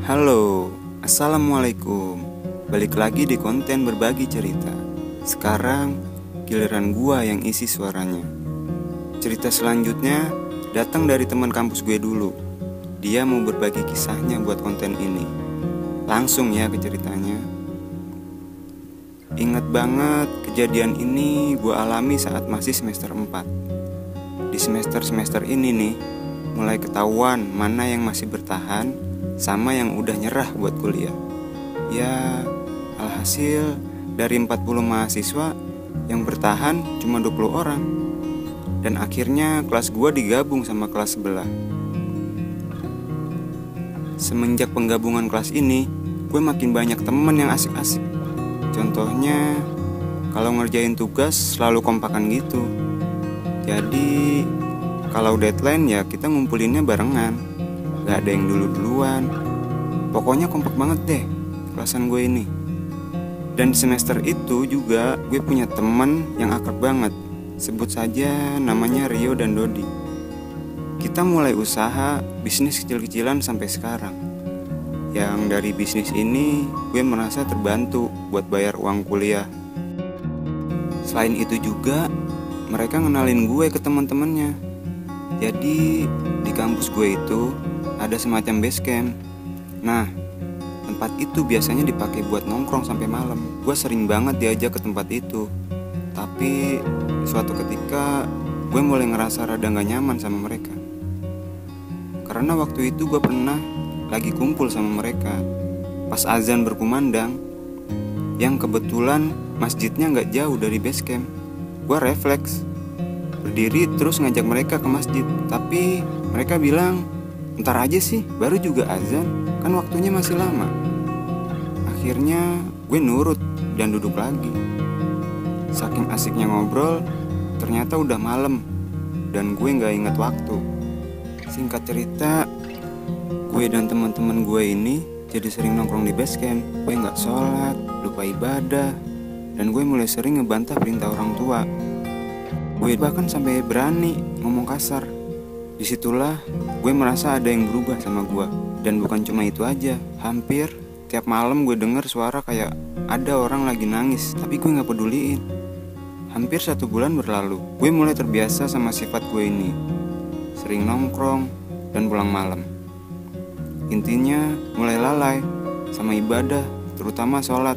Halo, assalamualaikum. Balik lagi di konten berbagi cerita. Sekarang giliran gua yang isi suaranya. Cerita selanjutnya datang dari teman kampus gue dulu. Dia mau berbagi kisahnya buat konten ini. Langsung ya ke ceritanya. Ingat banget kejadian ini gua alami saat masih semester 4. Di semester-semester ini nih, mulai ketahuan mana yang masih bertahan sama yang udah nyerah buat kuliah. Ya, alhasil dari 40 mahasiswa yang bertahan cuma 20 orang. Dan akhirnya kelas gua digabung sama kelas sebelah. Semenjak penggabungan kelas ini, gue makin banyak temen yang asik-asik. Contohnya, kalau ngerjain tugas selalu kompakan gitu. Jadi, kalau deadline ya kita ngumpulinnya barengan. Gak ada yang dulu-duluan. Pokoknya kompak banget deh kelasan gue ini. Dan semester itu juga gue punya temen yang akrab banget. Sebut saja namanya Rio dan Dodi. Kita mulai usaha bisnis kecil-kecilan sampai sekarang. Yang dari bisnis ini gue merasa terbantu buat bayar uang kuliah. Selain itu juga mereka ngenalin gue ke teman-temannya. Jadi di kampus gue itu ada semacam base camp. Nah, tempat itu biasanya dipakai buat nongkrong sampai malam. Gue sering banget diajak ke tempat itu. Tapi suatu ketika gue mulai ngerasa rada gak nyaman sama mereka. Karena waktu itu gue pernah lagi kumpul sama mereka pas azan berkumandang, yang kebetulan masjidnya gak jauh dari base camp. Gue refleks berdiri terus ngajak mereka ke masjid. Tapi mereka bilang, "Ntar aja sih, baru juga azan, kan waktunya masih lama." Akhirnya gue nurut dan duduk lagi. Saking asiknya ngobrol, ternyata udah malam dan gue gak ingat waktu. Singkat cerita, gue dan teman-teman gue ini jadi sering nongkrong di base camp. Gue gak sholat, lupa ibadah, dan gue mulai sering ngebantah perintah orang tua. Gue bahkan sampai berani ngomong kasar. Disitulah gue merasa ada yang berubah sama gue. Dan bukan cuma itu aja, hampir tiap malam gue denger suara kayak ada orang lagi nangis, tapi gue gak peduliin. Hampir 1 bulan berlalu, gue mulai terbiasa sama sifat gue ini. Sering nongkrong dan pulang malam. Intinya mulai lalai sama ibadah, terutama sholat.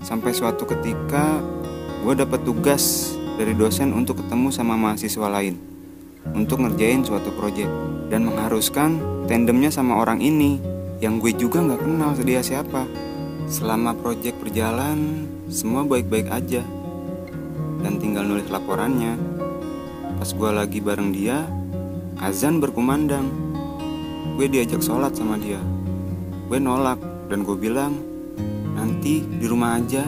Sampai suatu ketika gue dapat tugas dari dosen untuk ketemu sama mahasiswa lain untuk ngerjain suatu proyek, dan mengharuskan tandemnya sama orang ini yang gue juga gak kenal dia siapa. Selama proyek berjalan, semua baik-baik aja dan tinggal nulis laporannya. Pas gue lagi bareng dia, azan berkumandang. Gue diajak sholat sama dia. Gue nolak dan gue bilang, "Nanti di rumah aja."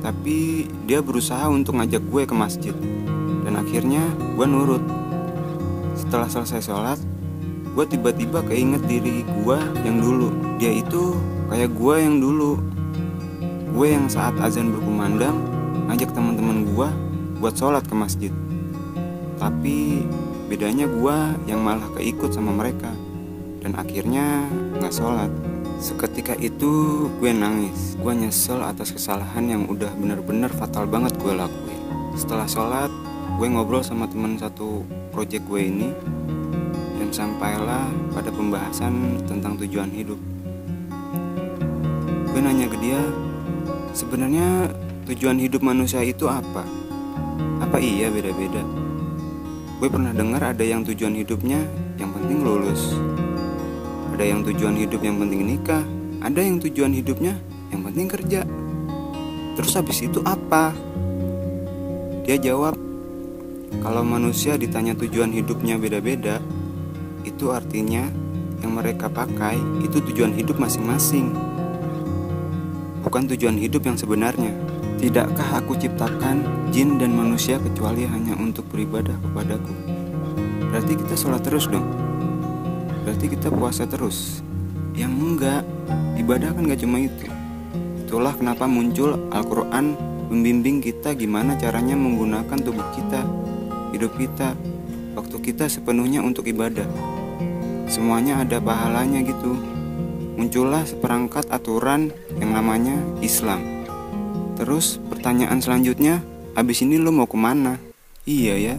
Tapi dia berusaha untuk ngajak gue ke masjid. Dan akhirnya gue nurut. Setelah selesai sholat, gue tiba-tiba keinget diri gue yang dulu. Dia itu kayak gue yang dulu. Gue yang saat azan berkumandang ngajak teman-teman gue buat sholat ke masjid. Tapi bedanya gue yang malah keikut sama mereka. Dan akhirnya gak sholat. Seketika itu gue nangis. Gue nyesel atas kesalahan yang udah bener-bener fatal banget gue lakuin. Setelah sholat, gue ngobrol sama teman satu project gue ini, dan sampailah pada pembahasan tentang tujuan hidup. Gue nanya ke dia, sebenarnya tujuan hidup manusia itu apa? Apa iya beda-beda? Gue pernah dengar ada yang tujuan hidupnya yang penting lulus, ada yang tujuan hidup yang penting nikah, ada yang tujuan hidupnya yang penting kerja. Terus habis itu apa? Dia jawab, kalau manusia ditanya tujuan hidupnya beda-beda, itu artinya yang mereka pakai itu tujuan hidup masing-masing, bukan tujuan hidup yang sebenarnya. Tidakkah aku ciptakan jin dan manusia kecuali hanya untuk beribadah kepadaku? Berarti kita sholat terus dong? Berarti kita puasa terus? Yang enggak, ibadah kan gak cuma itu. Itulah kenapa muncul Al-Quran membimbing kita gimana caranya menggunakan tubuh kita, hidup kita, waktu kita sepenuhnya untuk ibadah. Semuanya ada pahalanya gitu. muncullah seperangkat aturan yang namanya Islam. Terus pertanyaan selanjutnya, abis ini lo mau kemana? Iya ya,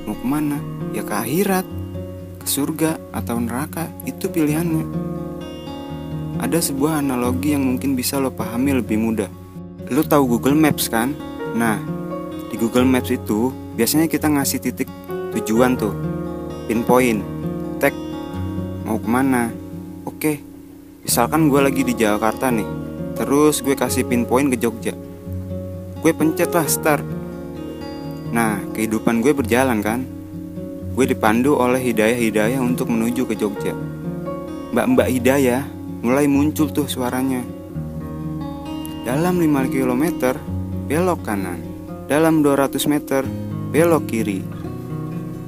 mau kemana? Ya ke akhirat, ke surga atau neraka, itu pilihannya. Ada sebuah analogi yang mungkin bisa lo pahami lebih mudah. Lo tahu Google Maps kan? Nah, di Google Maps itu biasanya kita ngasih titik tujuan tuh, pinpoint, tag, mau kemana. Oke, misalkan gue lagi di Jakarta nih, terus gue kasih pinpoint ke Jogja. Gue pencet lah start. Nah, kehidupan gue berjalan kan. Gue dipandu oleh hidayah-hidayah untuk menuju ke Jogja. Mbak-mbak hidayah mulai muncul tuh suaranya. Dalam 5 km, belok kanan. Dalam 200 meter, belok kiri.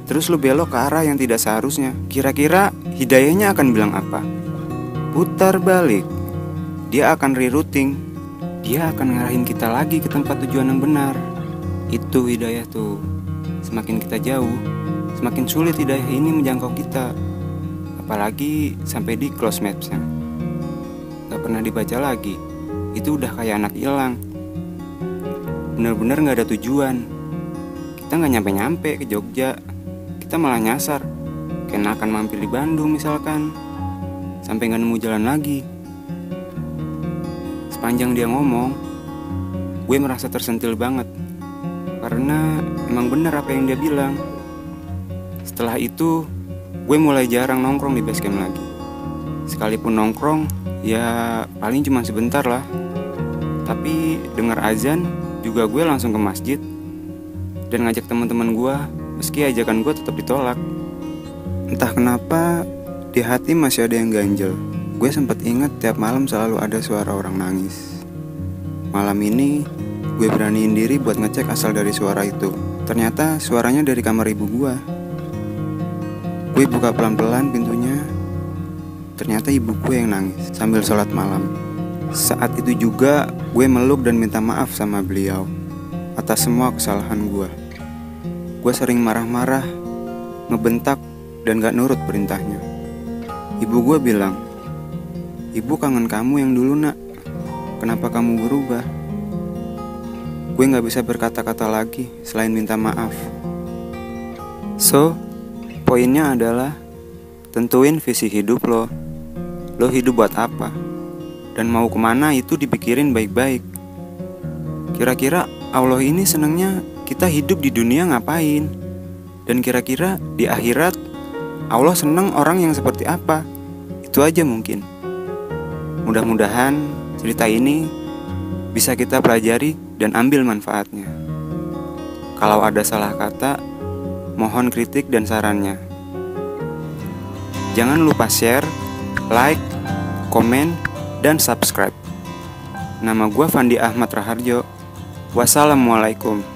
Terus lu belok ke arah yang tidak seharusnya. Kira-kira hidayahnya akan bilang apa? Putar balik. Dia akan rerouting. Dia akan ngarahin kita lagi ke tempat tujuan yang benar. Itu hidayah tuh. Semakin kita jauh, semakin sulit hidayah ini menjangkau kita. Apalagi sampai di close maps-nya. Gak pernah dibaca lagi. Itu udah kayak anak hilang. Bener-bener gak ada tujuan. Kita gak nyampe-nyampe ke Jogja. Kita malah nyasar, kayak akan mampir di Bandung misalkan. Sampai gak nemu jalan lagi. Sepanjang dia ngomong, gue merasa tersentil banget. Karena emang bener apa yang dia bilang. Setelah itu, gue mulai jarang nongkrong di basecamp lagi. Sekalipun nongkrong, ya paling cuma sebentar lah. Tapi dengar azan juga gue langsung ke masjid dan ngajak teman-teman gue, meski ajakan gue tetap ditolak. Entah kenapa di hati masih ada yang ganjel. Gue sempat ingat tiap malam selalu ada suara orang nangis. Malam ini gue beraniin diri buat ngecek asal dari suara itu. Ternyata suaranya dari kamar ibu gue. Gue buka pelan-pelan pintunya. Ternyata ibu gue yang nangis sambil sholat malam. Saat itu juga gue meluk dan minta maaf sama beliau atas semua kesalahan gue. Gue sering marah-marah, ngebentak, dan gak nurut perintahnya. Ibu gue bilang, "Ibu kangen kamu yang dulu nak. Kenapa kamu berubah?" Gue gak bisa berkata-kata lagi selain minta maaf. So, poinnya adalah tentuin visi hidup lo. Lo hidup buat apa? Dan mau kemana itu dipikirin baik-baik. Kira-kira Allah ini senangnya kita hidup di dunia ngapain? Dan kira-kira di akhirat Allah senang orang yang seperti apa? Itu aja mungkin. Mudah-mudahan cerita ini bisa kita pelajari dan ambil manfaatnya. Kalau ada salah kata, mohon kritik dan sarannya. Jangan lupa share, like, komen, dan subscribe. Nama gue Fandi Ahmad Raharjo. Wassalamualaikum.